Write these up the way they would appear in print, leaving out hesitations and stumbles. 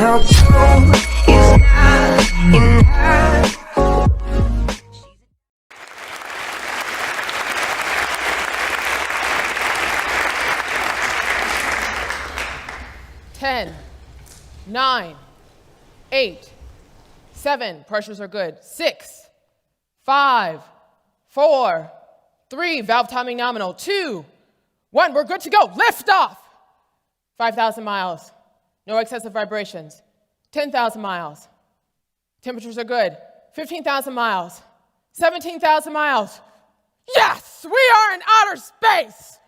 No gold is not enough. 10, 9, 8, 7, pressures are good, 6, 5, 4, 3, valve timing nominal, 2, 1, we're good to go, lift off. 5,000 miles, no excessive vibrations, 10,000 miles, temperatures are good, 15,000 miles, 17,000 miles. Yes, we are in outer space.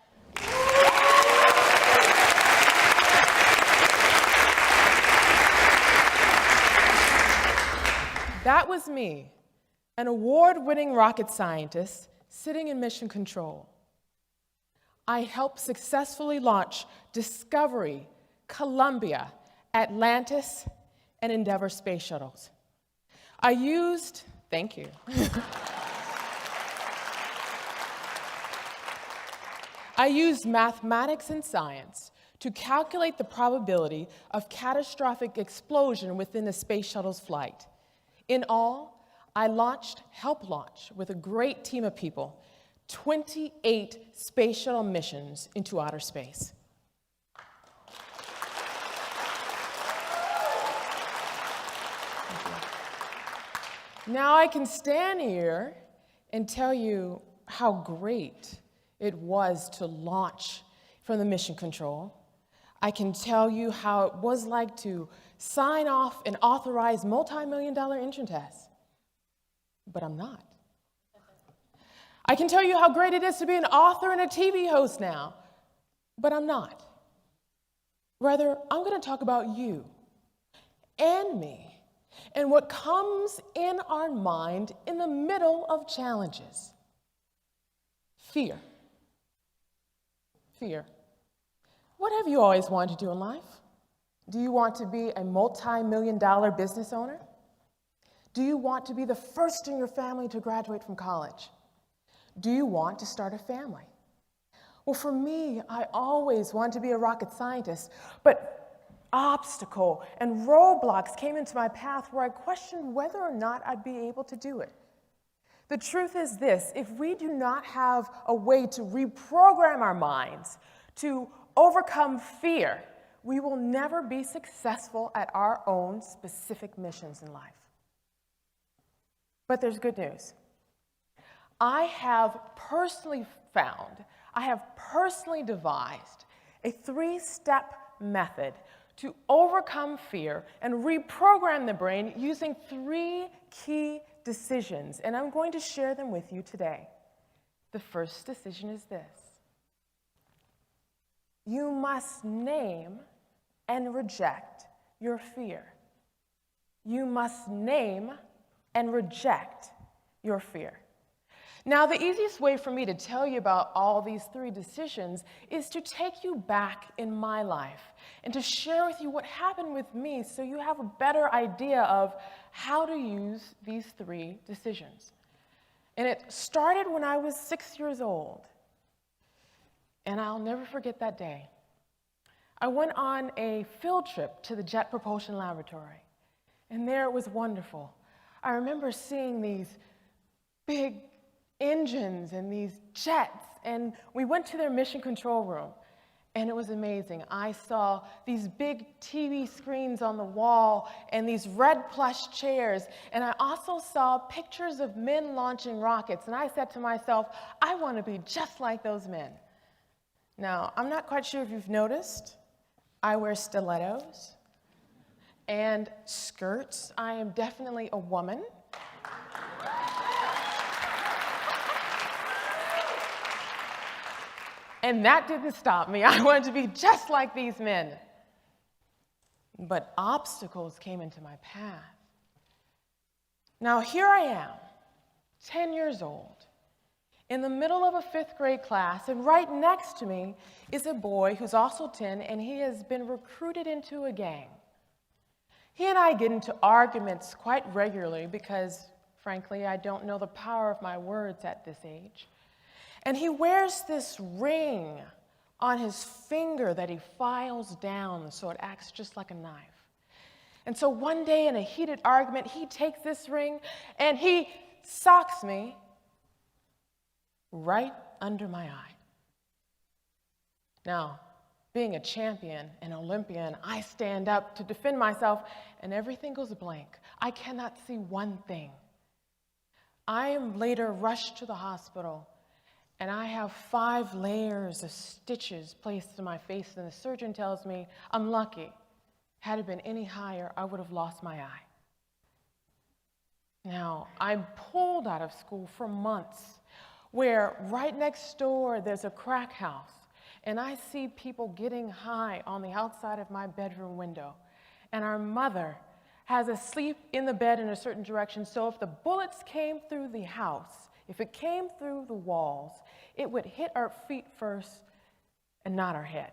That was me, an award-winning rocket scientist sitting in mission control. I helped successfully launch Discovery, Columbia, Atlantis, and Endeavour space shuttles. Thank you. I used mathematics and science to calculate the probability of catastrophic explosion within a space shuttle's flight. In all, I helped launch with a great team of people, 28 space shuttle missions into outer space. Now I can stand here and tell you how great it was to launch from the mission control. I can tell you how it was like to sign off and authorize multi-million-dollar engine tests. But I'm not. I can tell you how great it is to be an author and a TV host now. But I'm not. Rather, I'm going to talk about you and me and what comes in our mind in the middle of challenges. Fear. Fear. What have you always wanted to do in life? Do you want to be a multi-million-dollar business owner? Do you want to be the first in your family to graduate from college? Do you want to start a family? Well, for me, I always wanted to be a rocket scientist, but obstacle and roadblocks came into my path where I questioned whether or not I'd be able to do it. The truth is this: if we do not have a way to reprogram our minds to overcome fear, we will never be successful at our own specific missions in life. But there's good news. I have personally devised a 3-step method to overcome fear and reprogram the brain using 3 key decisions, and I'm going to share them with you today. The first decision is this: you must name and reject your fear. You must name and reject your fear. Now, the easiest way for me to tell you about all these 3 decisions is to take you back in my life and to share with you what happened with me so you have a better idea of how to use these 3 decisions. And it started when I was 6 years old, and I'll never forget that day. I went on a field trip to the Jet Propulsion Laboratory, and there it was wonderful. I remember seeing these big engines and these jets, and we went to their mission control room, and it was amazing. I saw these big TV screens on the wall and these red plush chairs, and I also saw pictures of men launching rockets, and I said to myself, I want to be just like those men. Now, I'm not quite sure if you've noticed, I wear stilettos and skirts. I am definitely a woman. And that didn't stop me. I wanted to be just like these men. But obstacles came into my path. Now here I am, 10 years old, in the middle of a 5th grade class, and right next to me is a boy who's also 10, and he has been recruited into a gang. He and I get into arguments quite regularly because, frankly, I don't know the power of my words at this age. And he wears this ring on his finger that he files down so it acts just like a knife. And so one day in a heated argument, he takes this ring and he socks me right under my eye. Now, being a champion, an Olympian, I stand up to defend myself, and everything goes blank. I cannot see one thing. I am later rushed to the hospital, and I have 5 layers of stitches placed in my face, and the surgeon tells me I'm lucky. Had it been any higher, I would have lost my eye. Now, I'm pulled out of school for months, where right next door there's a crack house, and I see people getting high on the outside of my bedroom window. And our mother has us sleep in the bed in a certain direction, so if the bullets came through the house, if it came through the walls, it would hit our feet first and not our head.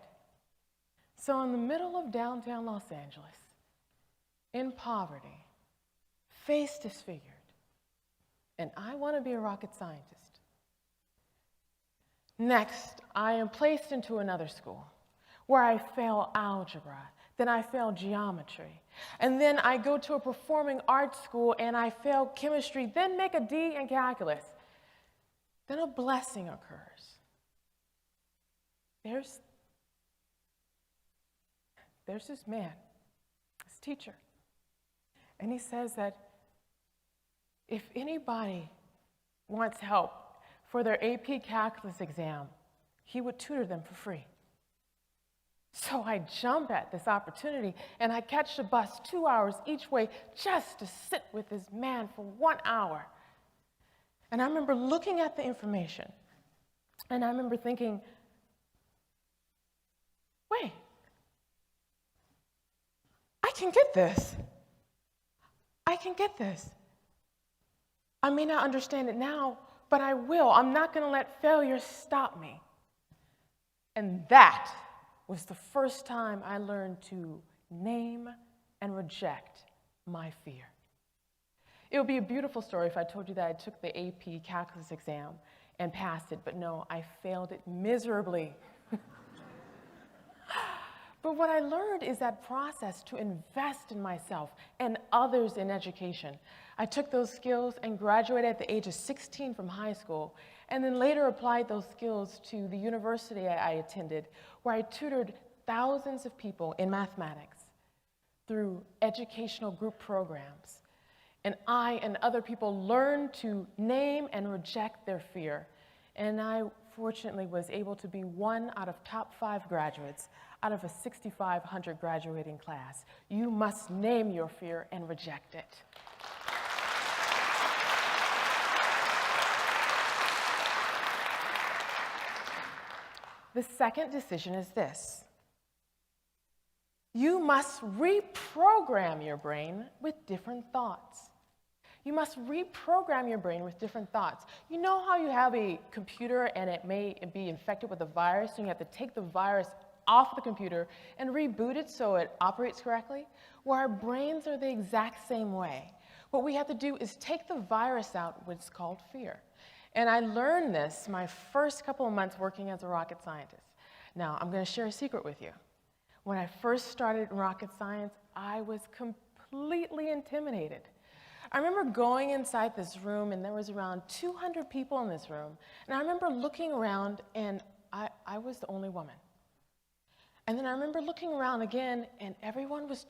So in the middle of downtown Los Angeles, in poverty, face disfigured, and I want to be a rocket scientist. Next, I am placed into another school where I fail algebra, then I fail geometry, and then I go to a performing arts school and I fail chemistry, then make a D in calculus. Then a blessing occurs. There's this man, this teacher, and he says that if anybody wants help for their AP calculus exam, he would tutor them for free. So I jump at this opportunity, and I catch the bus 2 hours each way just to sit with this man for 1 hour. And I remember looking at the information, and I remember thinking, wait, I can get this. I can get this. I may not understand it now, but I will. I'm not going to let failure stop me. And that was the first time I learned to name and reject my fear. It would be a beautiful story if I told you that I took the AP calculus exam and passed it, but no, I failed it miserably. But what I learned is that process to invest in myself and others in education. I took those skills and graduated at the age of 16 from high school, and then later applied those skills to the university I attended, where I tutored thousands of people in mathematics through educational group programs. And I and other people learned to name and reject their fear. And I fortunately was able to be one out of top 5 graduates out of a 6,500 graduating class. You must name your fear and reject it. The second decision is this. You must reprogram your brain with different thoughts. You must reprogram your brain with different thoughts. You know how you have a computer and it may be infected with a virus, and you have to take the virus off the computer and reboot it so it operates correctly? Well, our brains are the exact same way. What we have to do is take the virus out, which is called fear. And I learned this my first couple of months working as a rocket scientist. Now, I'm going to share a secret with you. When I first started in rocket science, I was completely intimidated. I remember going inside this room, and there was around 200 people in this room. And I remember looking around, and I was the only woman. And then I remember looking around again, and everyone was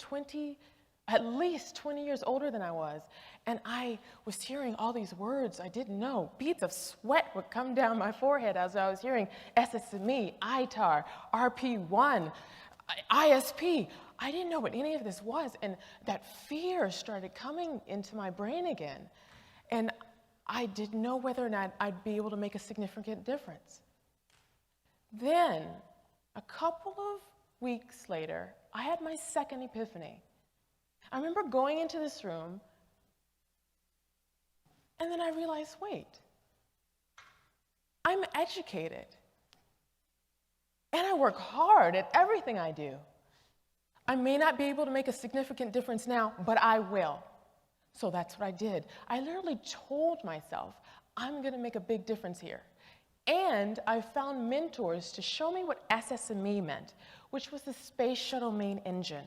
at least 20 years older than I was. And I was hearing all these words I didn't know. Beads of sweat would come down my forehead as I was hearing SSME, ITAR, RP1, ISP. I didn't know what any of this was. And that fear started coming into my brain again. And I didn't know whether or not I'd be able to make a significant difference. Then, a couple of weeks later, I had my second epiphany. I remember going into this room, and then I realized, wait, I'm educated, and I work hard at everything I do. I may not be able to make a significant difference now, but I will. So that's what I did. I literally told myself, I'm going to make a big difference here. And I found mentors to show me what SSME meant, which was the Space Shuttle main engine.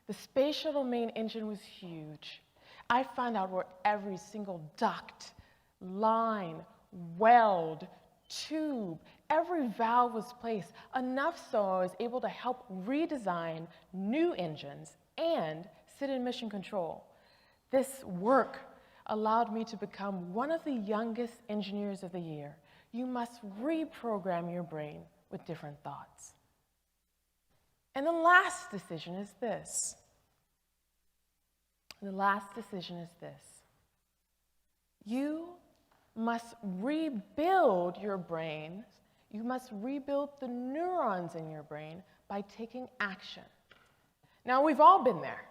The Space Shuttle main engine was huge. I found out where every single duct, line, weld, tube, every valve was placed, enough so I was able to help redesign new engines and sit in mission control. This work allowed me to become one of the youngest engineers of the year. You must reprogram your brain with different thoughts. And the last decision is this. The last decision is this. You must rebuild your brain. You must rebuild the neurons in your brain by taking action. Now, we've all been there.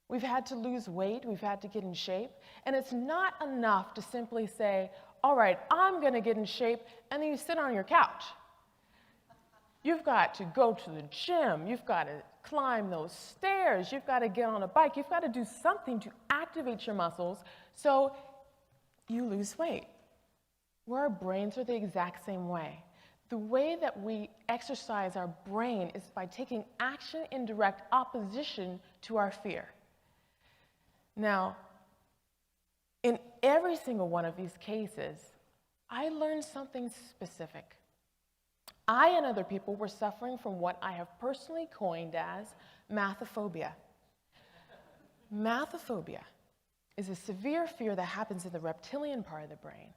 We've had to lose weight, we've had to get in shape, and it's not enough to simply say, all right, I'm going to get in shape, and then you sit on your couch. You've got to go to the gym, you've got to climb those stairs, you've got to get on a bike, you've got to do something to activate your muscles so you lose weight. Well, our brains are the exact same way. The way that we exercise our brain is by taking action in direct opposition to our fear. Now, in every single one of these cases, I learned something specific. I and other people were suffering from what I have personally coined as mathaphobia. Mathaphobia is a severe fear that happens in the reptilian part of the brain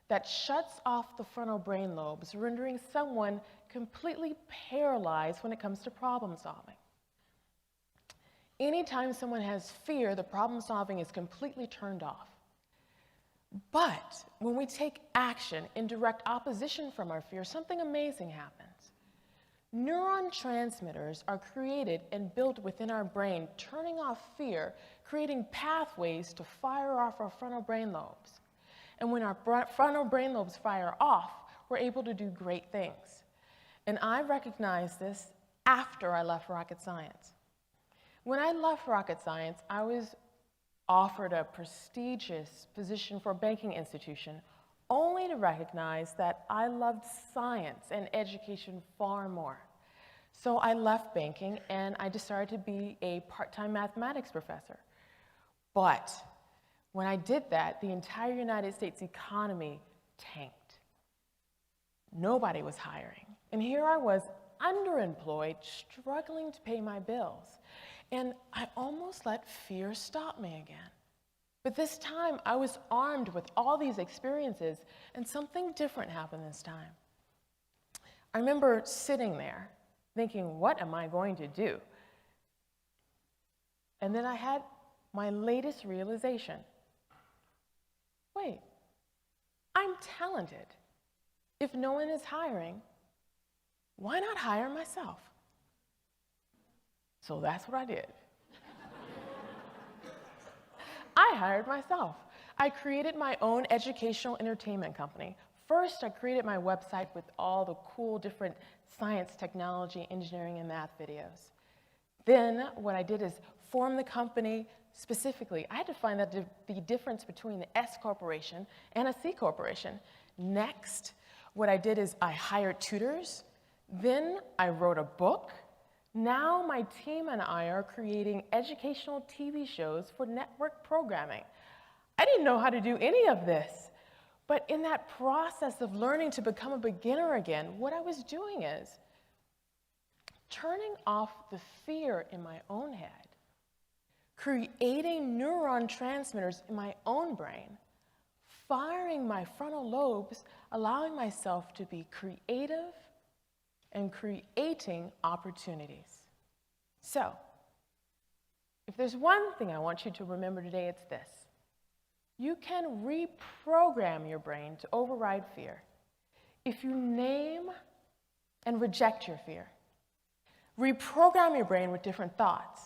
that shuts off the frontal brain lobes, rendering someone completely paralyzed when it comes to problem solving. Anytime someone has fear, the problem solving is completely turned off. But when we take action in direct opposition from our fear, something amazing happens. Neuron transmitters are created and built within our brain, turning off fear, creating pathways to fire off our frontal brain lobes. And when our frontal brain lobes fire off, we're able to do great things. And I recognized this after I left rocket science. When I left rocket science, I was offered a prestigious position for a banking institution, only to recognize that I loved science and education far more. So I left banking and I decided to be a part-time mathematics professor. But when I did that, the entire United States economy tanked. Nobody was hiring. And here I was, underemployed, struggling to pay my bills. And I almost let fear stop me again. But this time, I was armed with all these experiences, and something different happened this time. I remember sitting there, thinking, what am I going to do? And then I had my latest realization. Wait, I'm talented. If no one is hiring, why not hire myself? So that's what I did. I hired myself. I created my own educational entertainment company. First, I created my website with all the cool different science, technology, engineering, and math videos. Then what I did is form the company specifically. I had to find out the difference between the S corporation and a C corporation. Next, what I did is I hired tutors. Then I wrote a book. Now my team and I are creating educational TV shows for network programming. I didn't know how to do any of this. But in that process of learning to become a beginner again, what I was doing is turning off the fear in my own head, creating neuron transmitters in my own brain, firing my frontal lobes, allowing myself to be creative and creating opportunities. So, if there's one thing I want you to remember today, it's this. You can reprogram your brain to override fear if you name and reject your fear. Reprogram your brain with different thoughts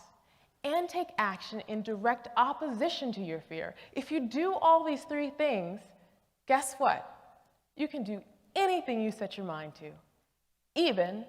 and take action in direct opposition to your fear. If you do all these three things, guess what? You can do anything you set your mind to, even